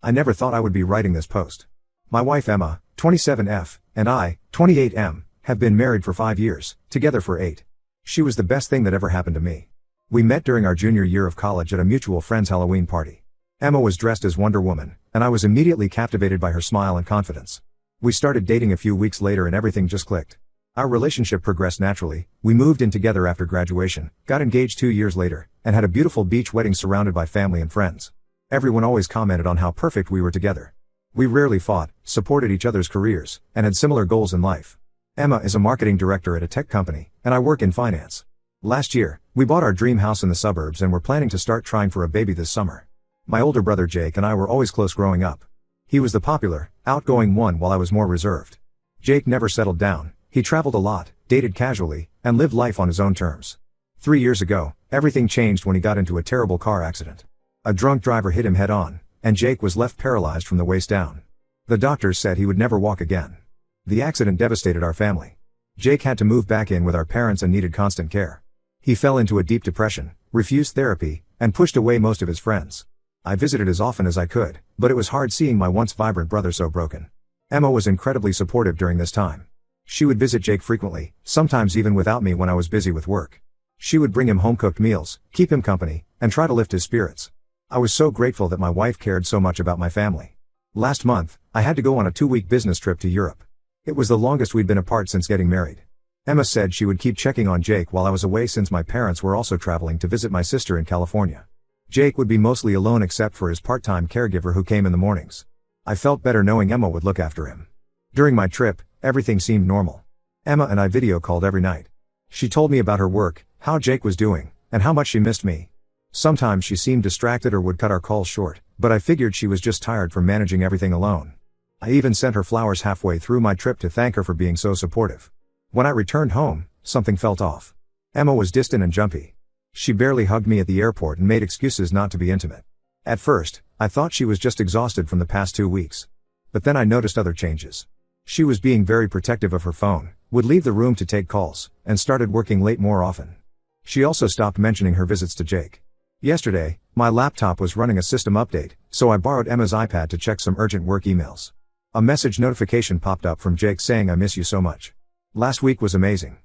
I never thought I would be writing this post. My wife Emma, 27F, and I, 28M, have been married for 5 years, together for 8. She was the best thing that ever happened to me. We met during our junior year of college at a mutual friend's Halloween party. Emma was dressed as Wonder Woman, and I was immediately captivated by her smile and confidence. We started dating a few weeks later and everything just clicked. Our relationship progressed naturally. We moved in together after graduation, got engaged 2 years later, and had a beautiful beach wedding surrounded by family and friends. Everyone always commented on how perfect we were together. We rarely fought, supported each other's careers, and had similar goals in life. Emma is a marketing director at a tech company, and I work in finance. Last year, we bought our dream house in the suburbs and were planning to start trying for a baby this summer. My older brother Jake and I were always close growing up. He was the popular, outgoing one while I was more reserved. Jake never settled down. He traveled a lot, dated casually, and lived life on his own terms. 3 years ago, everything changed when he got into a terrible car accident. A drunk driver hit him head on, and Jake was left paralyzed from the waist down. The doctors said he would never walk again. The accident devastated our family. Jake had to move back in with our parents and needed constant care. He fell into a deep depression, refused therapy, and pushed away most of his friends. I visited as often as I could, but it was hard seeing my once vibrant brother so broken. Emma was incredibly supportive during this time. She would visit Jake frequently, sometimes even without me when I was busy with work. She would bring him home-cooked meals, keep him company, and try to lift his spirits. I was so grateful that my wife cared so much about my family. Last month, I had to go on a 2-week business trip to Europe. It was the longest we'd been apart since getting married. Emma said she would keep checking on Jake while I was away since my parents were also traveling to visit my sister in California. Jake would be mostly alone except for his part-time caregiver who came in the mornings. I felt better knowing Emma would look after him. During my trip, everything seemed normal. Emma and I video called every night. She told me about her work, how Jake was doing, and how much she missed me. Sometimes she seemed distracted or would cut our calls short, but I figured she was just tired from managing everything alone. I even sent her flowers halfway through my trip to thank her for being so supportive. When I returned home, something felt off. Emma was distant and jumpy. She barely hugged me at the airport and made excuses not to be intimate. At first, I thought she was just exhausted from the past 2 weeks. But then I noticed other changes. She was being very protective of her phone, would leave the room to take calls, and started working late more often. She also stopped mentioning her visits to Jake. Yesterday, my laptop was running a system update, so I borrowed Emma's iPad to check some urgent work emails. A message notification popped up from Jake saying I miss you so much. Last week was amazing.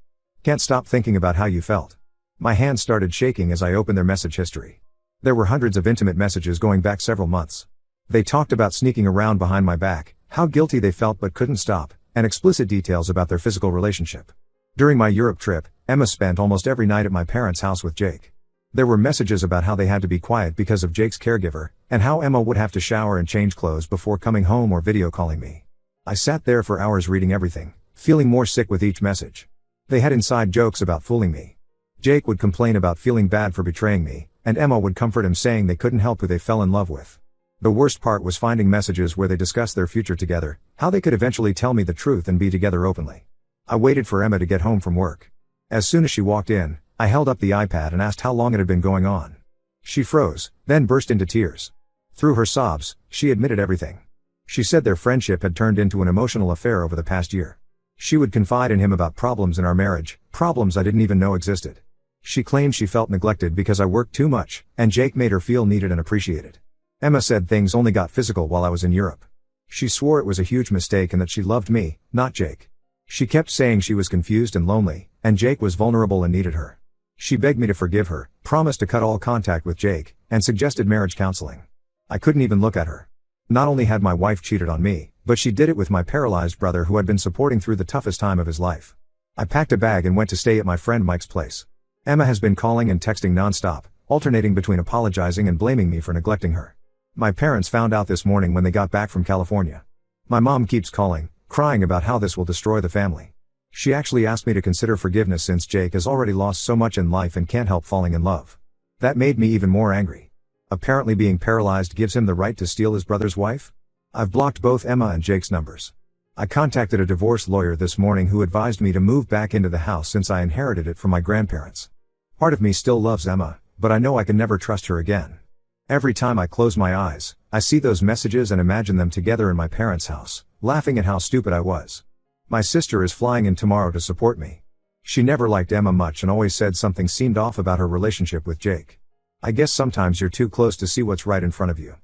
Can't stop thinking about how you felt. My hands started shaking as I opened their message history. There were hundreds of intimate messages going back several months. They talked about sneaking around behind my back, how guilty they felt but couldn't stop, and explicit details about their physical relationship. During my Europe trip, Emma spent almost every night at my parents' house with Jake. There were messages about how they had to be quiet because of Jake's caregiver, and how Emma would have to shower and change clothes before coming home or video calling me. I sat there for hours reading everything, feeling more sick with each message. They had inside jokes about fooling me. Jake would complain about feeling bad for betraying me, and Emma would comfort him saying they couldn't help who they fell in love with. The worst part was finding messages where they discussed their future together, how they could eventually tell me the truth and be together openly. I waited for Emma to get home from work. As soon as she walked in, I held up the iPad and asked how long it had been going on. She froze, then burst into tears. Through her sobs, she admitted everything. She said their friendship had turned into an emotional affair over the past year. She would confide in him about problems in our marriage, problems I didn't even know existed. She claimed she felt neglected because I worked too much, and Jake made her feel needed and appreciated. Emma said things only got physical while I was in Europe. She swore it was a huge mistake and that she loved me, not Jake. She kept saying she was confused and lonely, and Jake was vulnerable and needed her. She begged me to forgive her, promised to cut all contact with Jake, and suggested marriage counseling. I couldn't even look at her. Not only had my wife cheated on me, but she did it with my paralyzed brother who had been supporting through the toughest time of his life. I packed a bag and went to stay at my friend Mike's place. Emma has been calling and texting nonstop, alternating between apologizing and blaming me for neglecting her. My parents found out this morning when they got back from California. My mom keeps calling, crying about how this will destroy the family. She actually asked me to consider forgiveness since Jake has already lost so much in life and can't help falling in love. That made me even more angry. Apparently being paralyzed gives him the right to steal his brother's wife? I've blocked both Emma and Jake's numbers. I contacted a divorce lawyer this morning who advised me to move back into the house since I inherited it from my grandparents. Part of me still loves Emma, but I know I can never trust her again. Every time I close my eyes, I see those messages and imagine them together in my parents' house, laughing at how stupid I was. My sister is flying in tomorrow to support me. She never liked Emma much and always said something seemed off about her relationship with Jake. I guess sometimes you're too close to see what's right in front of you.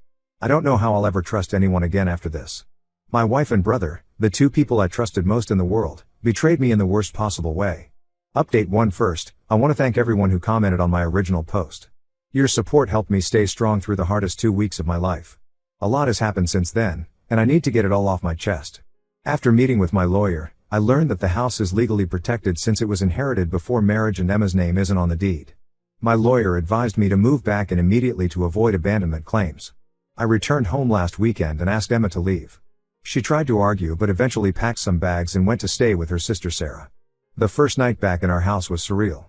I don't know how I'll ever trust anyone again after this. My wife and brother, the two people I trusted most in the world, betrayed me in the worst possible way. Update 1. First, I want to thank everyone who commented on my original post. Your support helped me stay strong through the hardest 2 weeks of my life. A lot has happened since then, and I need to get it all off my chest. After meeting with my lawyer, I learned that the house is legally protected since it was inherited before marriage and Emma's name isn't on the deed. My lawyer advised me to move back in immediately to avoid abandonment claims. I returned home last weekend and asked Emma to leave. She tried to argue but eventually packed some bags and went to stay with her sister Sarah. The first night back in our house was surreal.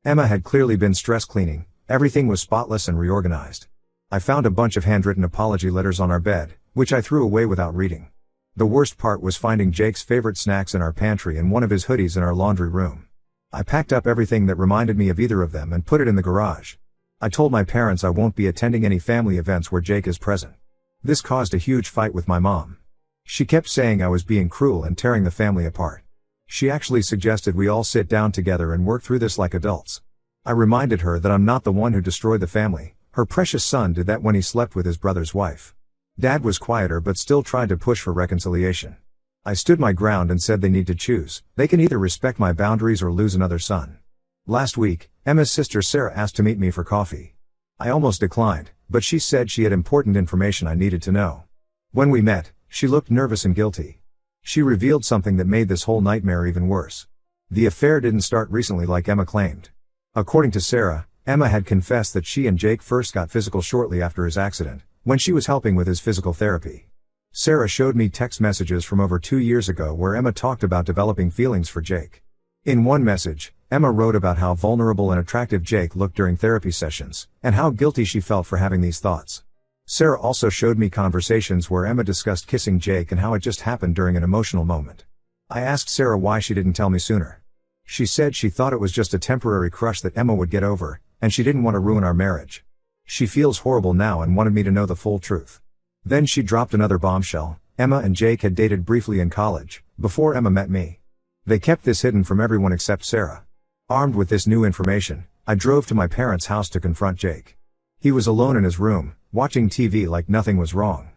Emma had clearly been stress cleaning, everything was spotless and reorganized. I found a bunch of handwritten apology letters on our bed, which I threw away without reading. The worst part was finding Jake's favorite snacks in our pantry and one of his hoodies in our laundry room. I packed up everything that reminded me of either of them and put it in the garage. I told my parents I won't be attending any family events where Jake is present. This caused a huge fight with my mom. She kept saying I was being cruel and tearing the family apart. She actually suggested we all sit down together and work through this like adults. I reminded her that I'm not the one who destroyed the family, her precious son did that when he slept with his brother's wife. Dad was quieter but still tried to push for reconciliation. I stood my ground and said they need to choose, they can either respect my boundaries or lose another son. Last week, Emma's sister Sarah asked to meet me for coffee. I almost declined, but she said she had important information I needed to know. When we met, she looked nervous and guilty. She revealed something that made this whole nightmare even worse. The affair didn't start recently like Emma claimed. According to Sarah, Emma had confessed that she and Jake first got physical shortly after his accident, when she was helping with his physical therapy. Sarah showed me text messages from over 2 years ago where Emma talked about developing feelings for Jake. In one message, Emma wrote about how vulnerable and attractive Jake looked during therapy sessions, and how guilty she felt for having these thoughts. Sarah also showed me conversations where Emma discussed kissing Jake and how it just happened during an emotional moment. I asked Sarah why she didn't tell me sooner. She said she thought it was just a temporary crush that Emma would get over, and she didn't want to ruin our marriage. She feels horrible now and wanted me to know the full truth. Then she dropped another bombshell. Emma and Jake had dated briefly in college, before Emma met me. They kept this hidden from everyone except Sarah. Armed with this new information, I drove to my parents' house to confront Jake. He was alone in his room, watching TV like nothing was wrong.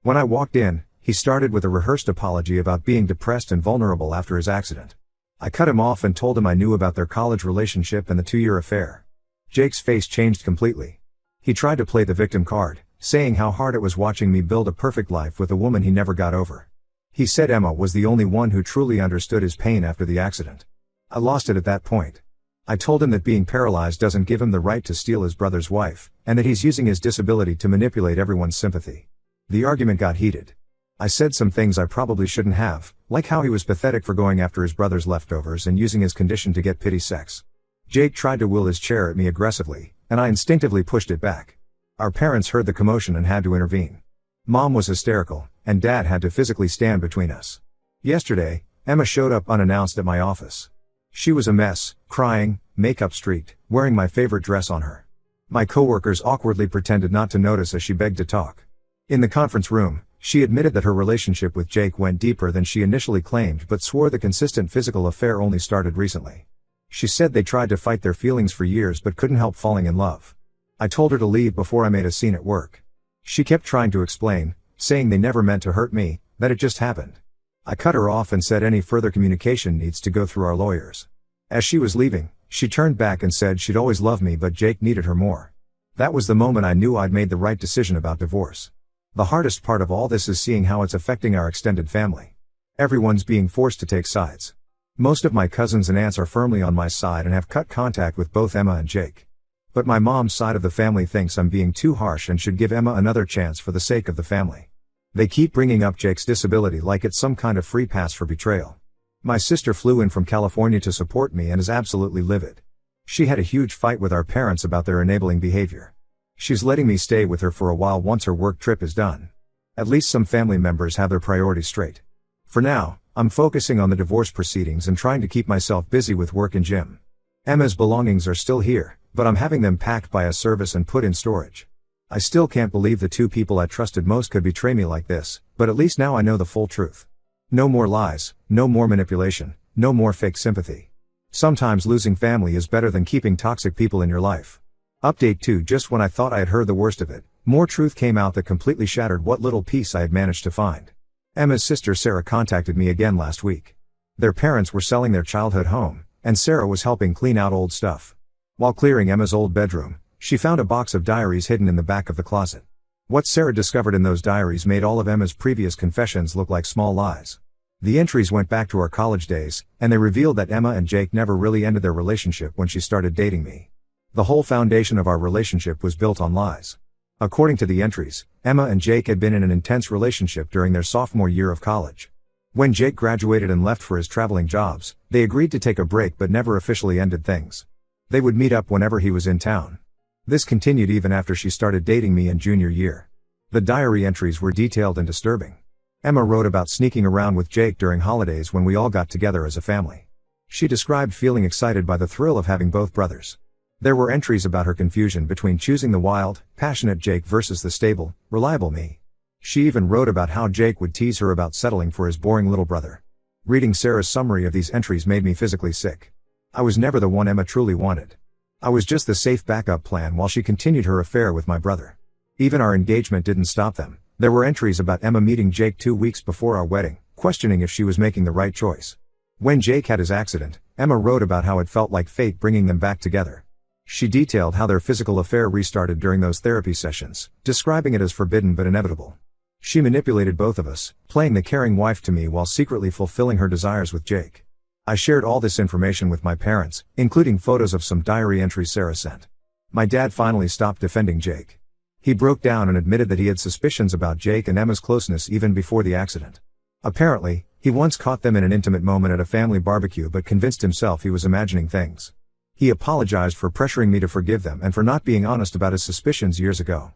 When I walked in, he started with a rehearsed apology about being depressed and vulnerable after his accident. I cut him off and told him I knew about their college relationship and the 2-year affair. Jake's face changed completely. He tried to play the victim card, saying how hard it was watching me build a perfect life with a woman he never got over. He said Emma was the only one who truly understood his pain after the accident. I lost it at that point. I told him that being paralyzed doesn't give him the right to steal his brother's wife, and that he's using his disability to manipulate everyone's sympathy. The argument got heated. I said some things I probably shouldn't have, like how he was pathetic for going after his brother's leftovers and using his condition to get pity sex. Jake tried to will his chair at me aggressively, and I instinctively pushed it back. Our parents heard the commotion and had to intervene. Mom was hysterical, and Dad had to physically stand between us. Yesterday, Emma showed up unannounced at my office. She was a mess, crying, makeup streaked, wearing my favorite dress on her. My coworkers awkwardly pretended not to notice as she begged to talk. In the conference room, she admitted that her relationship with Jake went deeper than she initially claimed but swore the consistent physical affair only started recently. She said they tried to fight their feelings for years but couldn't help falling in love. I told her to leave before I made a scene at work. She kept trying to explain, saying they never meant to hurt me, that it just happened. I cut her off and said any further communication needs to go through our lawyers. As she was leaving, she turned back and said she'd always loved me but Jake needed her more. That was the moment I knew I'd made the right decision about divorce. The hardest part of all this is seeing how it's affecting our extended family. Everyone's being forced to take sides. Most of my cousins and aunts are firmly on my side and have cut contact with both Emma and Jake. But my mom's side of the family thinks I'm being too harsh and should give Emma another chance for the sake of the family. They keep bringing up Jake's disability like it's some kind of free pass for betrayal. My sister flew in from California to support me and is absolutely livid. She had a huge fight with our parents about their enabling behavior. She's letting me stay with her for a while once her work trip is done. At least some family members have their priorities straight. For now, I'm focusing on the divorce proceedings and trying to keep myself busy with work and gym. Emma's belongings are still here, but I'm having them packed by a service and put in storage. I still can't believe the two people I trusted most could betray me like this, but at least now I know the full truth. No more lies, no more manipulation, no more fake sympathy. Sometimes losing family is better than keeping toxic people in your life. Update 2. Just when I thought I had heard the worst of it, More truth came out that completely shattered what little peace I had managed to find. Emma's sister Sarah contacted me again last week. Their parents were selling their childhood home, and Sarah was helping clean out old stuff. While clearing Emma's old bedroom, she found a box of diaries hidden in the back of the closet. What Sarah discovered in those diaries made all of Emma's previous confessions look like small lies. The entries went back to our college days, and they revealed that Emma and Jake never really ended their relationship when she started dating me. The whole foundation of our relationship was built on lies. According to the entries, Emma and Jake had been in an intense relationship during their sophomore year of college. When Jake graduated and left for his traveling jobs, they agreed to take a break but never officially ended things. They would meet up whenever he was in town. This continued even after she started dating me in junior year. The diary entries were detailed and disturbing. Emma wrote about sneaking around with Jake during holidays when we all got together as a family. She described feeling excited by the thrill of having both brothers. There were entries about her confusion between choosing the wild, passionate Jake versus the stable, reliable me. She even wrote about how Jake would tease her about settling for his boring little brother. Reading Sarah's summary of these entries made me physically sick. I was never the one Emma truly wanted. I was just the safe backup plan while she continued her affair with my brother. Even our engagement didn't stop them. There were entries about Emma meeting Jake 2 weeks before our wedding, questioning if she was making the right choice. When Jake had his accident, Emma wrote about how it felt like fate bringing them back together. She detailed how their physical affair restarted during those therapy sessions, describing it as forbidden but inevitable. She manipulated both of us, playing the caring wife to me while secretly fulfilling her desires with Jake. I shared all this information with my parents, including photos of some diary entries Sarah sent. My dad finally stopped defending Jake. He broke down and admitted that he had suspicions about Jake and Emma's closeness even before the accident. Apparently, he once caught them in an intimate moment at a family barbecue but convinced himself he was imagining things. He apologized for pressuring me to forgive them and for not being honest about his suspicions years ago.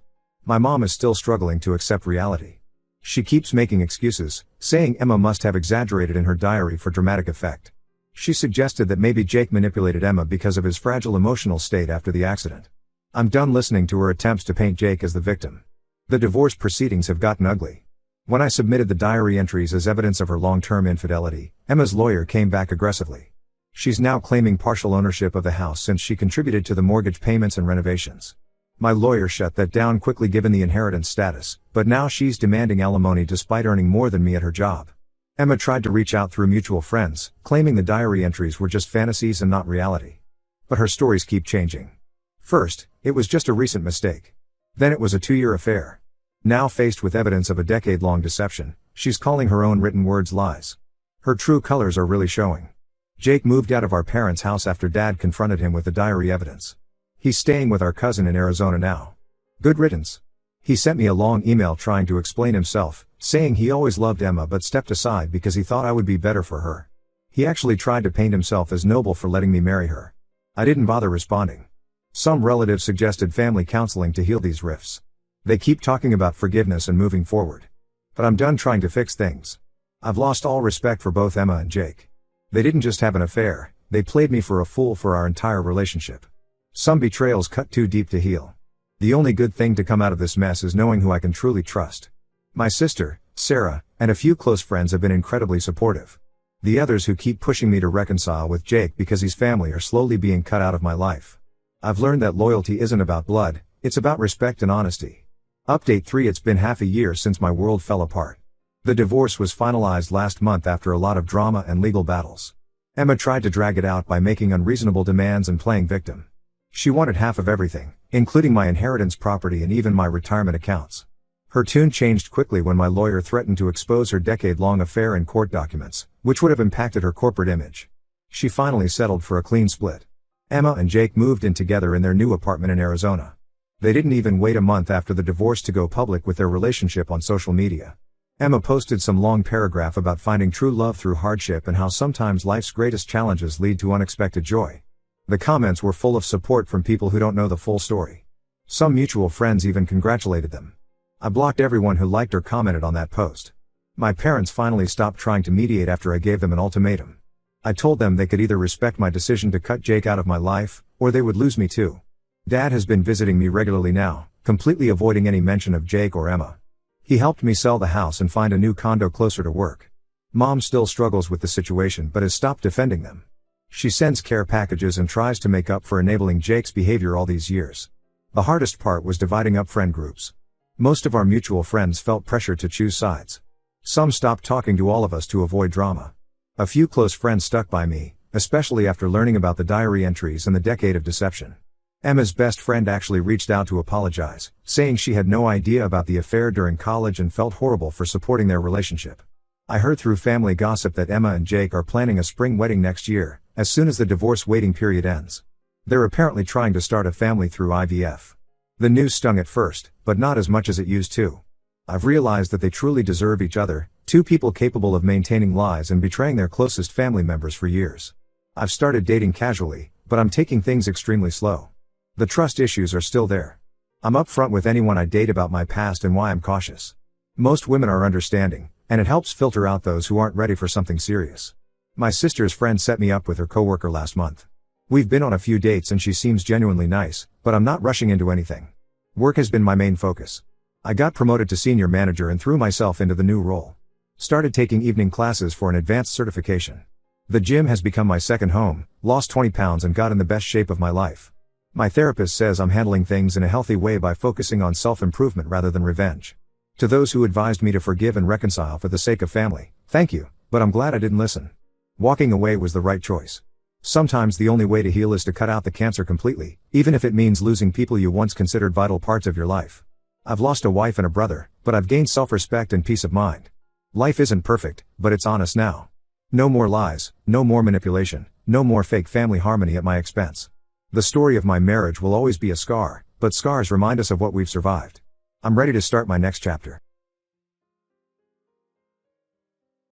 My mom is still struggling to accept reality. She keeps making excuses, saying Emma must have exaggerated in her diary for dramatic effect. She suggested that maybe Jake manipulated Emma because of his fragile emotional state after the accident. I'm done listening to her attempts to paint Jake as the victim. The divorce proceedings have gotten ugly. When I submitted the diary entries as evidence of her long-term infidelity, Emma's lawyer came back aggressively. She's now claiming partial ownership of the house since she contributed to the mortgage payments and renovations. My lawyer shut that down quickly given the inheritance status, but now she's demanding alimony despite earning more than me at her job. Emma tried to reach out through mutual friends, claiming the diary entries were just fantasies and not reality. But her stories keep changing. First, it was just a recent mistake. Then it was a 2-year affair. Now faced with evidence of a decade-long deception, she's calling her own written words lies. Her true colors are really showing. Jake moved out of our parents' house after Dad confronted him with the diary evidence. He's staying with our cousin in Arizona now. Good riddance. He sent me a long email trying to explain himself, saying he always loved Emma but stepped aside because he thought I would be better for her. He actually tried to paint himself as noble for letting me marry her. I didn't bother responding. Some relatives suggested family counseling to heal these rifts. They keep talking about forgiveness and moving forward. But I'm done trying to fix things. I've lost all respect for both Emma and Jake. They didn't just have an affair, they played me for a fool for our entire relationship. Some betrayals cut too deep to heal. The only good thing to come out of this mess is knowing who I can truly trust. My sister, Sarah, and a few close friends have been incredibly supportive. The others who keep pushing me to reconcile with Jake because he's family are slowly being cut out of my life. I've learned that loyalty isn't about blood, it's about respect and honesty. Update 3: It's been half a year since my world fell apart. The divorce was finalized last month after a lot of drama and legal battles. Emma tried to drag it out by making unreasonable demands and playing victim. She wanted half of everything, including my inheritance property and even my retirement accounts. Her tune changed quickly when my lawyer threatened to expose her decade-long affair in court documents, which would have impacted her corporate image. She finally settled for a clean split. Emma and Jake moved in together in their new apartment in Arizona. They didn't even wait a month after the divorce to go public with their relationship on social media. Emma posted some long paragraph about finding true love through hardship and how sometimes life's greatest challenges lead to unexpected joy. The comments were full of support from people who don't know the full story. Some mutual friends even congratulated them. I blocked everyone who liked or commented on that post. My parents finally stopped trying to mediate after I gave them an ultimatum. I told them they could either respect my decision to cut Jake out of my life, or they would lose me too. Dad has been visiting me regularly now, completely avoiding any mention of Jake or Emma. He helped me sell the house and find a new condo closer to work. Mom still struggles with the situation but has stopped defending them. She sends care packages and tries to make up for enabling Jake's behavior all these years. The hardest part was dividing up friend groups. Most of our mutual friends felt pressure to choose sides. Some stopped talking to all of us to avoid drama. A few close friends stuck by me, especially after learning about the diary entries and the decade of deception. Emma's best friend actually reached out to apologize, saying she had no idea about the affair during college and felt horrible for supporting their relationship. I heard through family gossip that Emma and Jake are planning a spring wedding next year, as soon as the divorce waiting period ends. They're apparently trying to start a family through IVF. The news stung at first, but not as much as it used to. I've realized that they truly deserve each other, two people capable of maintaining lies and betraying their closest family members for years. I've started dating casually, but I'm taking things extremely slow. The trust issues are still there. I'm upfront with anyone I date about my past and why I'm cautious. Most women are understanding, and it helps filter out those who aren't ready for something serious. My sister's friend set me up with her coworker last month. We've been on a few dates and she seems genuinely nice, but I'm not rushing into anything. Work has been my main focus. I got promoted to senior manager and threw myself into the new role. Started taking evening classes for an advanced certification. The gym has become my second home, lost 20 pounds and got in the best shape of my life. My therapist says I'm handling things in a healthy way by focusing on self-improvement rather than revenge. To those who advised me to forgive and reconcile for the sake of family, thank you, but I'm glad I didn't listen. Walking away was the right choice. Sometimes the only way to heal is to cut out the cancer completely, even if it means losing people you once considered vital parts of your life. I've lost a wife and a brother, but I've gained self-respect and peace of mind. Life isn't perfect, but it's honest now. No more lies, no more manipulation, no more fake family harmony at my expense. The story of my marriage will always be a scar, but scars remind us of what we've survived. I'm ready to start my next chapter.